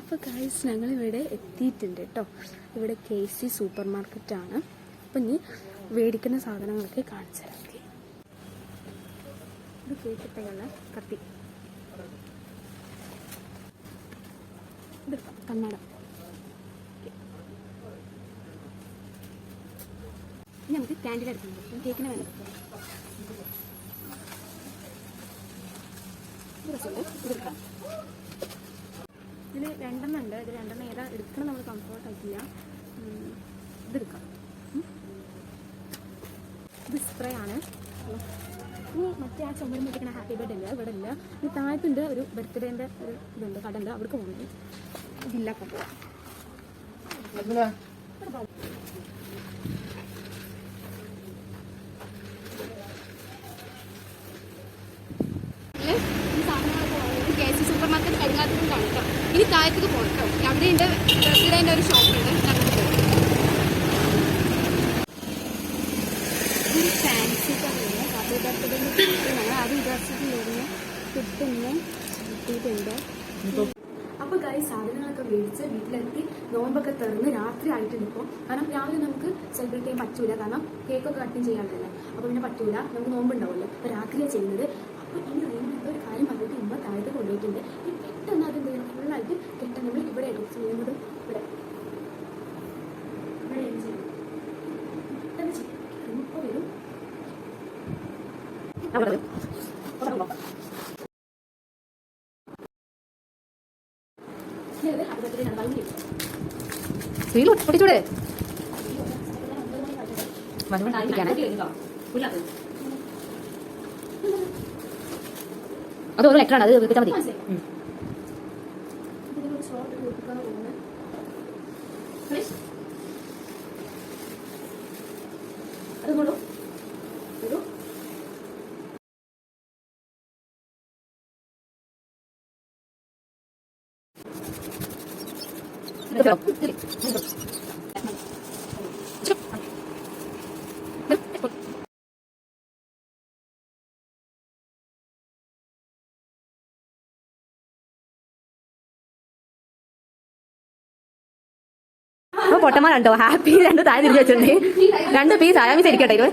അപ്പോൾ ഗൈസ് ഞങ്ങളിവിടെ എത്തിയിട്ടുണ്ട് കേട്ടോ. ഇവിടെ KC സൂപ്പർ മാർക്കറ്റാണ്. അപ്പം ഇനി മേടിക്കുന്ന സാധനങ്ങളൊക്കെ കാണിച്ചു തരാം. ഇത് കേക്കിട്ടുള്ള കത്തി, ഇത് കണ്ണട, ഇനി നമുക്ക് ക്യാൻഡിൽ എടുക്കുന്നുണ്ട് കേക്കിന് വേണ്ട. ഇതെടുക്കാം. ഇതിൽ രണ്ടെണ്ണം ഉണ്ട്. ഇത് രണ്ടെണ്ണം ഏതാ എടുക്കണം നമ്മൾ കംഫർട്ട് ആയിട്ടില്ല. ഇതെടുക്കാം. ഇത് സ്പ്രേ ആണ്. ഇനി മറ്റേ ആ ചുമരും വെച്ചിരിക്കണ ഹാപ്പി ബർത്ത്ഡേ ഇല്ല, ഇവിടെ ഇല്ല. ഇത് താഴത്തുണ്ട് ഒരു ബർത്ത്ഡേൻ്റെ ഒരു ഇതുണ്ട്, കട ഉണ്ട്, അവിടേക്ക് പോകുന്നത്. ഇതില്ല കൊണ്ടുപോകാം. KC സൂപ്പർ മാർക്കറ്റ് കരിങ്ങാലൂരിലാണ് കേട്ടോ. ഇനി താഴത്തേക്ക് പോകാം കേട്ടോ. അവിടെയുണ്ട് ബർത്ത്ഡേൻ്റെ ഒരു ഷോപ്പുണ്ട്. ഇത് ഫാൻസി കടയാണ്. ഹാപ്പി ബർത്ത്ഡേൻ്റെ ഞങ്ങൾ ആദ്യം വിചാരിച്ചിട്ടുണ്ടായിരുന്നു. കിട്ടുന്ന കിട്ടിയിട്ടുണ്ട്. അപ്പോൾ ഗൈസ് സാധനങ്ങളൊക്കെ മേടിച്ച് വീട്ടിലെത്തി നോമ്പൊക്കെ തുറന്ന് രാത്രി ആയിട്ടുണ്ട് ഇപ്പോൾ. കാരണം രാവിലെ നമുക്ക് സെലിബ്രേറ്റ് ചെയ്യാൻ പറ്റൂല, കാരണം കേക്കൊക്കെ കട്ടിങ് ചെയ്യാണ്ടല്ലോ. അപ്പോൾ പിന്നെ പറ്റൂല, നമുക്ക് നോമ്പുണ്ടാവുമല്ലോ. അപ്പോൾ രാത്രിയാണ് ചെയ്യുന്നത്. അപ്പോൾ ഇനി റെയിൻബോ ഒരു കാര്യം പറഞ്ഞിട്ട് ഉമ്മ താഴത്ത് കൊണ്ടുപോയിട്ടുണ്ട്. ഈ പെട്ടെന്ന് അത് ഫുള്ളായിട്ട് കെട്ടാൻ നമ്മൾ ഇവിടെ ആയിട്ട് ചെയ്യുന്നത്. ഇവിടെ ചെയ്യും, പെട്ടെന്ന് ചെയ്യും. ഇപ്പോൾ വരും. പൊട്ടിച്ചൂടെ അത് ഓരോ ലെറ്ററാണ്, അത് വെച്ചാൽ മതി. അപ്പൊ പൊട്ടന്മാരുണ്ടോ? ഹാപ്പി രണ്ട് താഴെ തിരിച്ചു വെച്ചിട്ടുണ്ട്. 2 പീസ് ആയാമി ശരിക്കട്ടെ. ഇത്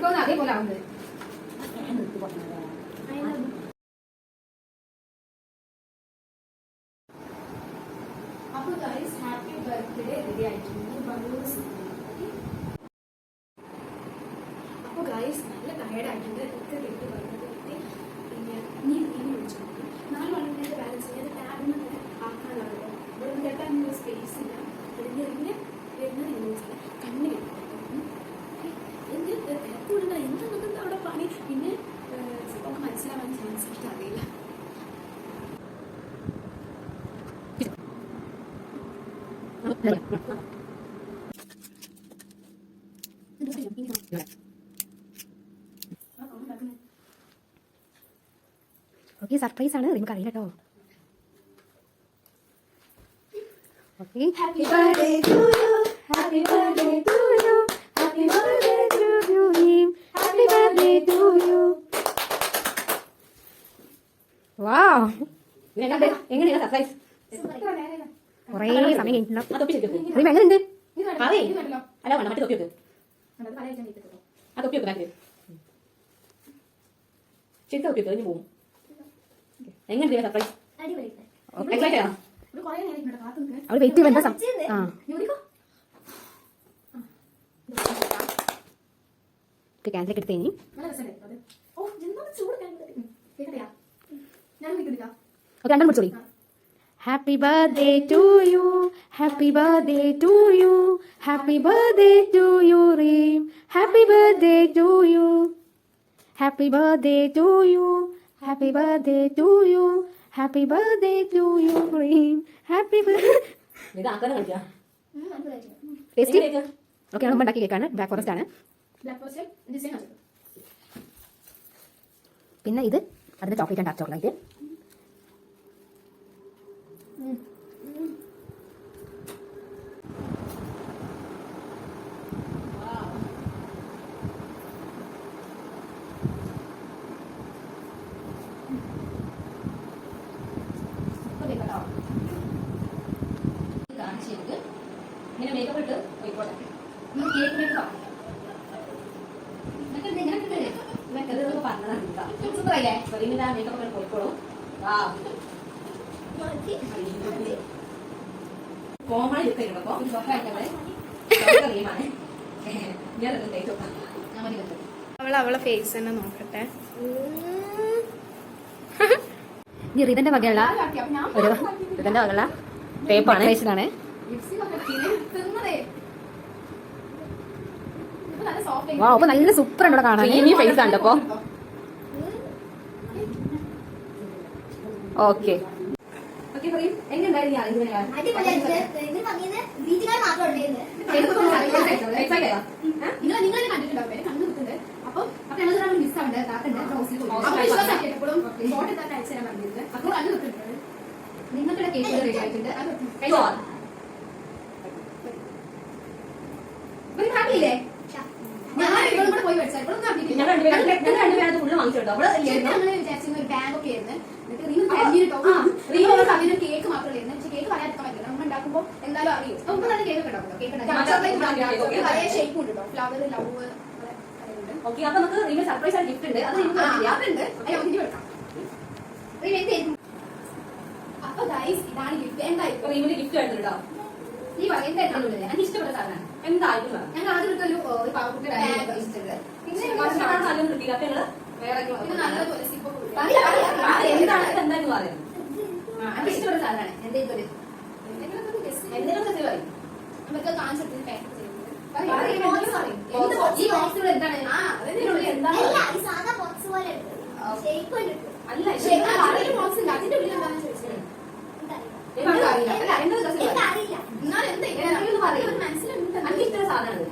അപ്പോൾ ഗൈസ് നല്ല ടയർഡായിട്ടുണ്ട്. ഒക്കെ കേട്ട് പറഞ്ഞത് പിന്നെ നീ വിളിച്ചു 4 മണിക്കൂറിൻ്റെ ബാലൻസ് ചെയ്യാൻ ടാബിന് ആക്കാനുള്ളതോ ഇവിടെ കേട്ടാൽ സ്പേസ് ഇല്ല. അതിൻ്റെ ഇങ്ങനെ വരുന്നത് എങ്ങനെ വെച്ചാൽ കണ്ണ് എന്ത് തിരക്കൂടുന്ന എന്താണെന്നൊക്കെ അവിടെ പണി. പിന്നെ നമുക്ക് മനസ്സിലാവാൻ ചാൻസ് ഇഷ്ടം അറിയില്ല. ഓക്കെ, സർപ്രൈസ് ആണ്, നമുക്ക് അറിയില്ല കേട്ടോ. Okay, happy birthday to you, happy birthday to you, happy birthday to you, happy birthday to you. Wow, എങ്ങനെയാണ് സർപ്രൈസ്? കുറേ സമയം കഴിഞ്ഞിട്ടുണ്ടാവും. എങ്ങനെയുണ്ട്? അല്ല വേണ്ട, മറ്റേ തൊപ്പി വെക്ക്. ആ തൊപ്പി വെക്ക് ബാക്കിൽ. ശരി, തൊപ്പി വെക്ക്, കഴിഞ്ഞ് പോകും. എങ്ങനെ സർപ്രൈസ്? എക്സൈറ്റഡ് ആണോ? അവള് വെയിറ്റ് ചെയ്യുമ്പോൾ ക്യാൻസലൊക്കെ എടുത്ത് കഴിഞ്ഞ് രണ്ടും പിടിച്ചോളി. Happy birthday to you, happy birthday to you, happy birthday to you Reem, happy birthday to you, happy birthday to you, happy birthday to you, happy birthday to you Reem, happy birthday. Okay, നമ്മൾ ഉണ്ടാക്കി കേക്കാണ്. Black forest ആണ്. പിന്നെ ഇത് അതിന്റെ chocolate ആണ്, dark chocolate. ശരി ഇങ്ങനെ മേക്കപ്പ് ഇട്ട് പോയിക്കോട്ടെ. കേക്ക് മേക്കപ്പ് പറഞ്ഞതാണ് സൂപ്പറായില്ലേ? റീമിന്റെ മേക്കപ്പ് പോയിക്കോളും. കോമൺ ലുക്ക് അപ്പൊ റീമാണ് അവളെ ഫേസ് തന്നെ നോക്കട്ടെ. റിതന്റെ വകയുള്ള ഒരു റിതന്റെ വകയുള്ള ടേപ്പാണ് ആണ്. അപ്പൊ നല്ല സൂപ്പർ ഉണ്ട് കാണാൻ. ഈ ഫേസ് ആണ് അപ്പൊ ഓക്കെ. നിങ്ങളുടെ കേക്ക് റെഡി ആയിട്ടുണ്ട്. ില്ലേ പോയി കേക്ക് മാത്രമല്ല കേക്ക് പറയാൻ പറ്റില്ല. നമ്മൾ ഉണ്ടാക്കുമ്പോ എന്തായാലും അറിയും. നമുക്ക് നല്ല കേക്ക് ഉണ്ടാവും. പഴയ ഷേപ്പ് ഉണ്ട് കേട്ടോ. Flower love. ഓക്കെ അപ്പൊ നമുക്ക് റിമ സർപ്രൈസ് ആയിട്ട് ഗിഫ്റ്റ് ഉണ്ട്. അത് അതുണ്ട്. നമുക്ക് വെക്കാം. അപ്പൊ ഗൈസ് ഇതാണ് ഗിഫ്റ്റ്. എന്തായിരിക്കും റിമിന്റെ ഗിഫ്റ്റ് എടുത്തിട്ടോ? ഈ എന്തായിട്ടാണ് എനിക്ക് ഇഷ്ടപ്പെട്ട സാധനമാണ്. എന്തായിരുന്നു ഞങ്ങൾ ആദ്യം എടുത്തൊരു പാവക്കുട്ടി എന്തായാലും പറയാം. അത് ഇഷ്ടപ്പെട്ട സാധനമാണ്. എന്തെങ്കിലും നമുക്ക് കാണിച്ചിട്ട് പാക്ക് ചെയ്യുന്നത് ഈ ബോക്സിൽ എന്താണ്? അല്ല ബോക്സ് ഉണ്ട്. അതിന്റെ ഉള്ളിൽ എന്താണെന്ന് ചോദിച്ചത് മനസ്സിലുണ്ട്. സാധനമാണ്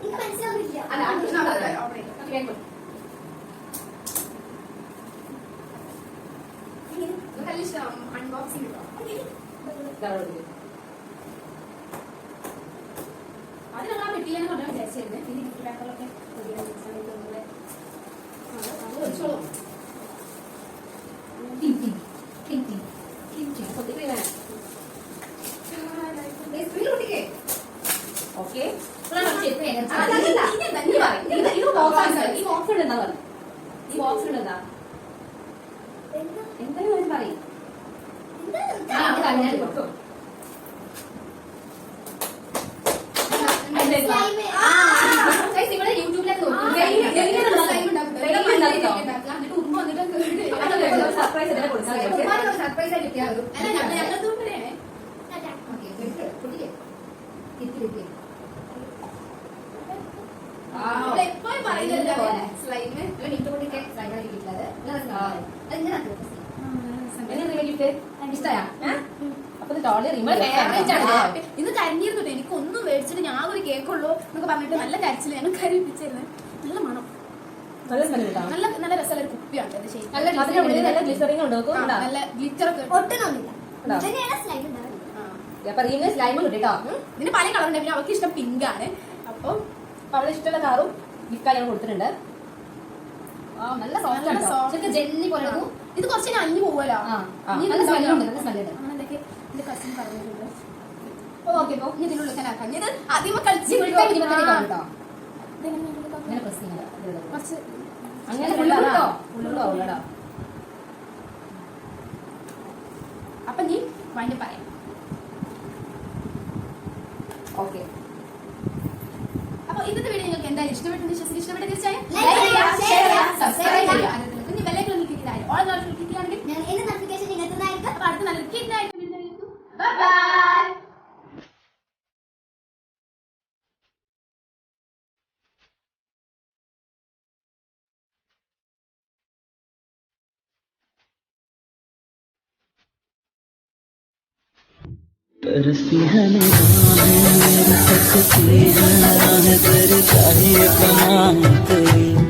അൺബോക്സിംഗ് അത് നമ്മൾ ആ പെട്ടിയിലാണ് കൊണ്ടാണ് വിചാരിച്ചിരുന്നത്. പിന്നെ ഗിഫ്റ്റ് പേപ്പറിലൊക്കെ ഓക്കെ ഈ ബോക്സ് എന്താ പറയുക? ഈ ബോക്സ് എന്താ എന്തായാലും പറയും. യൂട്യൂബിലൊക്കെ സർപ്രൈസ് സർപ്രൈസ് ആയി കിട്ടിയാകും. എപ്പോഴും പറയുന്നത് സ്ലൈമ് സ്ലൈമാണ് കിട്ടിയത്. ഇന്ന് കരിഞ്ഞിരുന്നു. എനിക്ക് ഒന്നും മേടിച്ചിട്ട് ഞാൻ ഒരു കേക്കുള്ളൂ എന്നൊക്കെ പറഞ്ഞിട്ട് നല്ല കരിച്ചില്ല. ഞങ്ങൾ കരിപ്പിച്ചിരുന്നു. നല്ല മണം, നല്ല നല്ല രസമുള്ള ഒരു കുപ്പിയാണ്. നല്ല ഗ്ലിറ്റർ ഒക്കെ ഇതിന് പല കളറുണ്ട്. പിന്നെ അവൾക്ക് ഇഷ്ടം പിങ്ക് ആണ്. അപ്പൊ അവളെ ഇഷ്ടമുള്ള കാറും ഗിഫ്റ്റ് ഞാൻ കൊടുത്തിട്ടുണ്ട്. നല്ല സോഫ്റ്റ് ജെല്ലി പോലെ. ഇത് കുറച്ച് അഞ്ഞു പോവല്ലോ. എന്റെ കസിൻ പറഞ്ഞിട്ടുണ്ട്. ഓക്കെ അപ്പൊ ഇനി ഇതിനുള്ളിൽ ആക്കാം. ഇത് ആദ്യമേ കളിച്ച് അപ്പൊ നീ വണ്ടി പറയാം. ഓക്കെ അപ്പൊ ഇന്നത്തെ വീഡിയോ നിങ്ങൾക്ക് എന്തായാലും ഇഷ്ടപ്പെട്ടെന്ന് വിശ്വസിച്ച് ഇഷ്ടപ്പെട്ട തീർച്ചയായും അടുത്ത നല്ല കിട്ടായിട്ട് ബൈ. तरसी है निगाहें मेरी सकती है, कर चाहे कमाए तेरी